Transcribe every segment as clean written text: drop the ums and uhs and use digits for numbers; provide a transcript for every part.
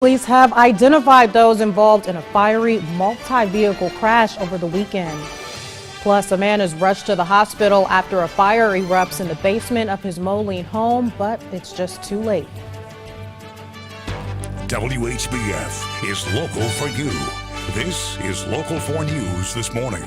Police have identified those involved in a fiery multi-vehicle crash over the weekend. Plus, a man is rushed to the hospital after a fire erupts in the basement of his Moline home, but it's just too late. WHBF is local for you. This is Local 4 News this morning.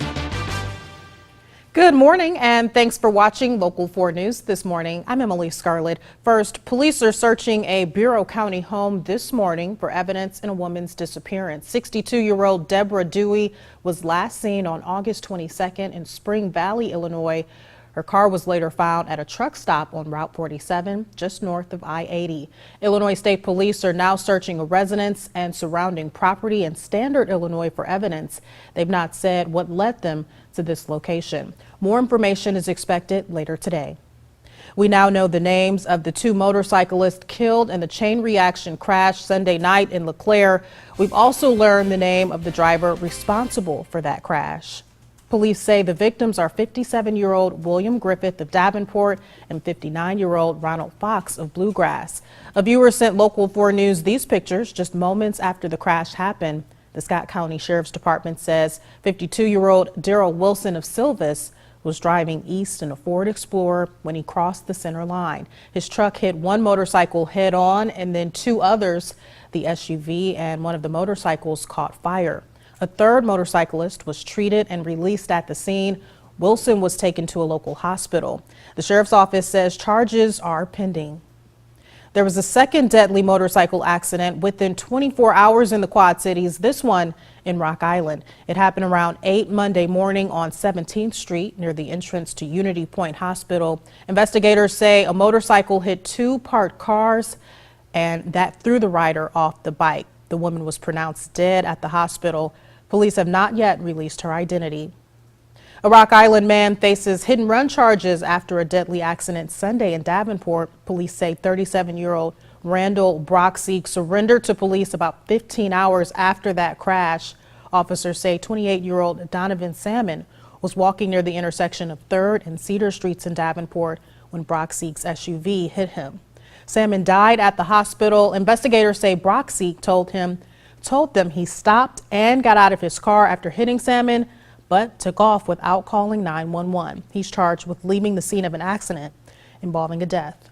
Good morning and thanks for watching Local 4 News this morning. I'm Emily Scarlett. First, police are searching a Bureau County home this morning for evidence in a woman's disappearance. 62-year-old Deborah Dewey was last seen on August 22nd in Spring Valley, Illinois. Her car was later found at a truck stop on Route 47, just north of I-80. Illinois State Police are now searching a residence and surrounding property in Standard, Illinois for evidence. They've not said what led them to this location. More information is expected later today. We now know the names of the two motorcyclists killed in the chain reaction crash Sunday night in LeClaire. We've also learned the name of the driver responsible for that crash. Police say the victims are 57-year-old William Griffith of Davenport and 59-year-old Ronald Fox of Bluegrass. A viewer sent Local 4 News these pictures just moments after the crash happened. The Scott County Sheriff's Department says 52-year-old Daryl Wilson of Silvis was driving east in a Ford Explorer when he crossed the center line. His truck hit one motorcycle head on and then two others. The SUV and one of the motorcycles caught fire. A third motorcyclist was treated and released at the scene. Wilson was taken to a local hospital. The sheriff's office says charges are pending. There was a second deadly motorcycle accident within 24 hours in the Quad Cities, this one in Rock Island. It happened around 8 Monday morning on 17th Street near the entrance to Unity Point Hospital. Investigators say a motorcycle hit two parked cars and that threw the rider off the bike. The woman was pronounced dead at the hospital. Police have not yet released her identity. A Rock Island man faces hit-and-run charges after a deadly accident Sunday in Davenport. Police say 37-year-old Randall Brockseek surrendered to police about 15 hours after that crash. Officers say 28-year-old Donovan Salmon was walking near the intersection of 3rd and Cedar Streets in Davenport when Brockseek's SUV hit him. Salmon died at the hospital. Investigators say Brockseek told them he stopped and got out of his car after hitting Salmon, but took off without calling 911. He's charged with leaving the scene of an accident involving a death.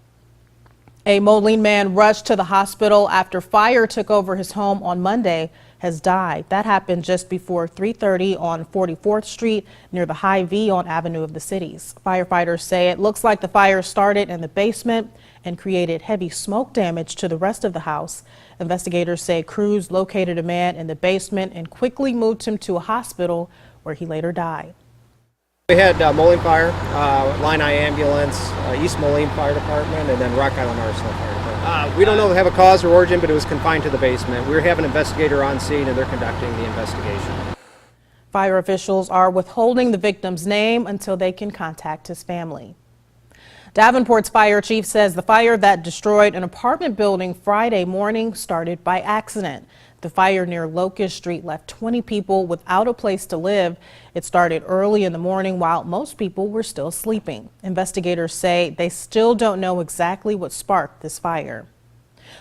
A Moline man rushed to the hospital after fire took over his home on Monday has died. That happened just before 3:30 on 44th Street near the High V on Avenue of the Cities. Firefighters say it looks like the fire started in the basement and created heavy smoke damage to the rest of the house. Investigators say crews located a man in the basement and quickly moved him to a hospital where he later died. We had Moline Fire, Line I Ambulance, East Moline Fire Department, and then Rock Island Arsenal Fire Department. We don't know if they have a cause or origin, but it was confined to the basement. We have an investigator on scene and they're conducting the investigation. Fire officials are withholding the victim's name until they can contact his family. Davenport's fire chief says the fire that destroyed an apartment building Friday morning started by accident. The fire near Locust Street left 20 people without a place to live. It started early in the morning while most people were still sleeping. Investigators say they still don't know exactly what sparked this fire.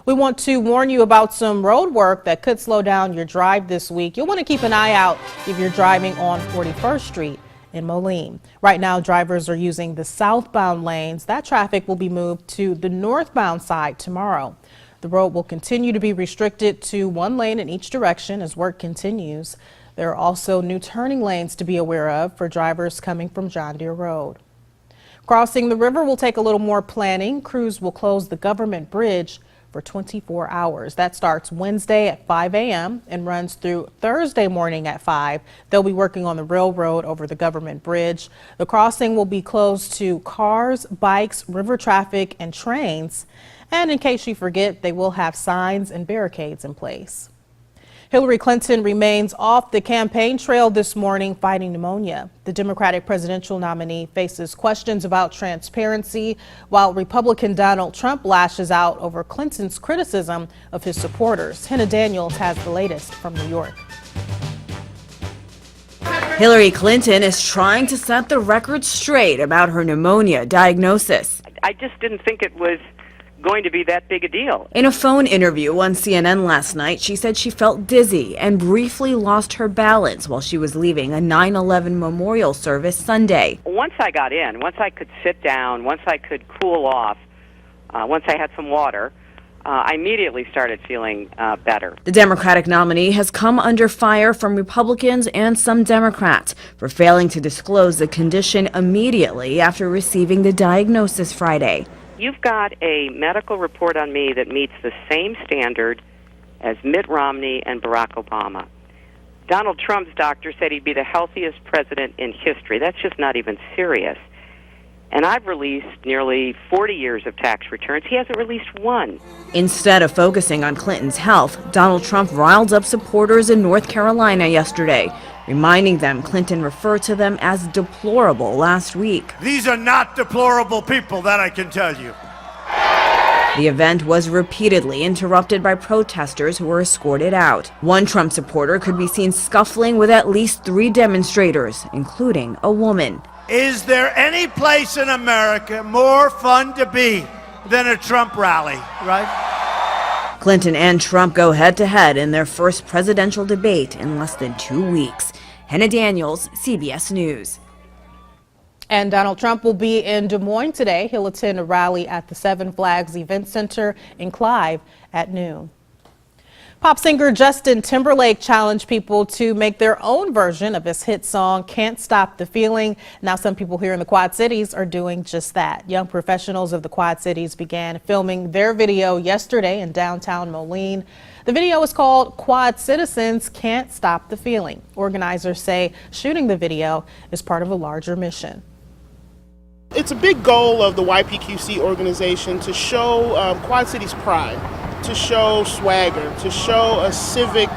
We want to warn you about some road work that could slow down your drive this week. You'll want to keep an eye out if you're driving on 41st Street in Moline. Right now, drivers are using the southbound lanes. That traffic will be moved to the northbound side tomorrow. The road will continue to be restricted to one lane in each direction as work continues. There are also new turning lanes to be aware of for drivers coming from John Deere Road. Crossing the river will take a little more planning. Crews will close the Government Bridge for 24 hours. That starts Wednesday at 5 a.m. and runs through Thursday morning at 5. They'll be working on the railroad over the Government Bridge. The crossing will be closed to cars, bikes, river traffic, and trains. And in case you forget, they will have signs and barricades in place. Hillary Clinton remains off the campaign trail this morning fighting pneumonia. The Democratic presidential nominee faces questions about transparency, while Republican Donald Trump lashes out over Clinton's criticism of his supporters. Hannah Daniels has the latest from New York. Hillary Clinton is trying to set the record straight about her pneumonia diagnosis. I just didn't think it was going to be that big a deal. In a phone interview on CNN last night, she said she felt dizzy and briefly lost her balance while she was leaving a 9/11 memorial service Sunday. Once I got in, once I could sit down, once I could cool off, once I had some water, I immediately started feeling better. The Democratic nominee has come under fire from Republicans and some Democrats for failing to disclose the condition immediately after receiving the diagnosis Friday. You've got a medical report on me that meets the same standard as Mitt Romney and Barack Obama. Donald Trump's doctor said he'd be the healthiest president in history. That's just not even serious. And I've released nearly 40 years of tax returns. He hasn't released one. Instead of focusing on Clinton's health, Donald Trump riled up supporters in North Carolina yesterday, reminding them Clinton referred to them as deplorable last week. These are not deplorable people, that I can tell you. The event was repeatedly interrupted by protesters who were escorted out. One Trump supporter could be seen scuffling with at least 3 demonstrators, including a woman. Is there any place in America more fun to be than a Trump rally, right? Clinton and Trump go head-to-head in their first presidential debate in less than 2 weeks. Hannah Daniels, CBS News. And Donald Trump will be in Des Moines today. He'll attend a rally at the Seven Flags Event Center in Clive at noon. Pop singer Justin Timberlake challenged people to make their own version of his hit song, Can't Stop the Feeling. Now some people here in the Quad Cities are doing just that. Young professionals of the Quad Cities began filming their video yesterday in downtown Moline. The video is called Quad Citizens Can't Stop the Feeling. Organizers say shooting the video is part of a larger mission. It's a big goal of the YPQC organization to show Quad Cities pride, to show swagger, to show a civic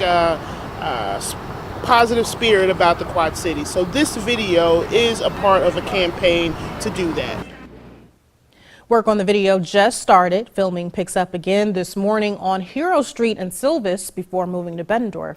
positive spirit about the Quad Cities. So this video is a part of a campaign to do that. Work on the video just started. Filming picks up again this morning on Hero Street in Silvis before moving to Bettendorf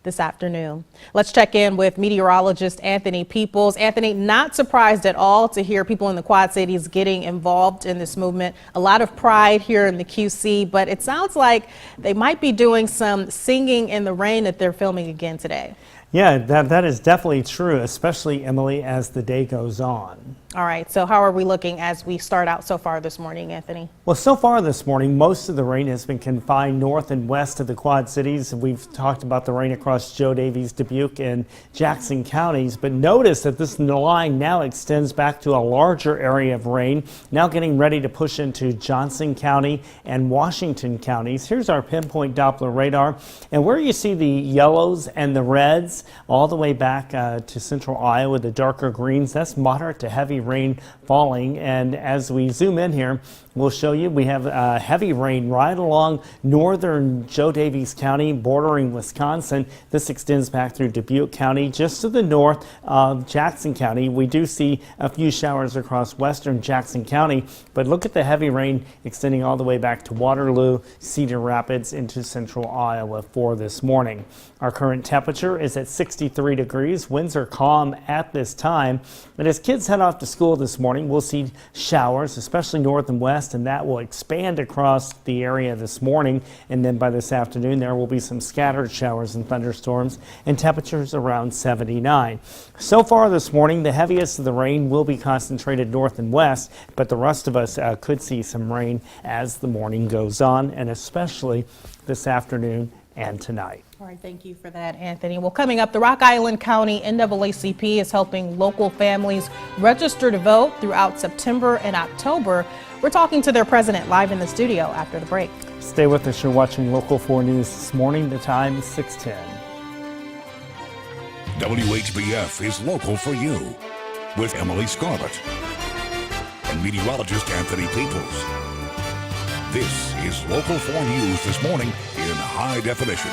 this afternoon. Let's check in with meteorologist Anthony Peoples. Anthony, not surprised at all to hear people in the Quad Cities getting involved in this movement. A lot of pride here in the QC, but it sounds like they might be doing some singing in the rain that they're filming again today. Yeah, that is definitely true, especially, Emily, as the day goes on. All right, so how are we looking as we start out so far this morning, Anthony? Well, so far this morning, most of the rain has been confined north and west of the Quad Cities. We've talked about the rain across Joe Davies, Dubuque, and Jackson counties, but notice that this line now extends back to a larger area of rain, now getting ready to push into Johnson County and Washington counties. Here's our pinpoint Doppler radar, and where you see the yellows and the reds all the way back to central Iowa, the darker greens, that's moderate to heavy rain falling. And as we zoom in here, we'll show you we have heavy rain right along northern Joe Davies County bordering Wisconsin. This extends back through Dubuque County. Just to the north of Jackson County, we do see a few showers across western Jackson County, but look at the heavy rain extending all the way back to Waterloo, Cedar Rapids into central Iowa for this morning. Our current temperature is at 63 degrees. Winds are calm at this time. And as kids head off to school this morning, we'll see showers, especially north and west, and that will expand across the area this morning. And then by this afternoon, there will be some scattered showers and thunderstorms, and temperatures around 79. So far this morning, the heaviest of the rain will be concentrated north and west, but the rest of us could see some rain as the morning goes on, and especially this afternoon and tonight. All right, thank you for that, Anthony. Well, coming up, the Rock Island County NAACP is helping local families register to vote throughout September and October. We're talking to their president live in the studio after the break. Stay with us. You're watching Local 4 News this morning. The time is 6:10. WHBF is local for you with Emily Scarlett and meteorologist Anthony Peoples. This is Local 4 News this morning in high definition.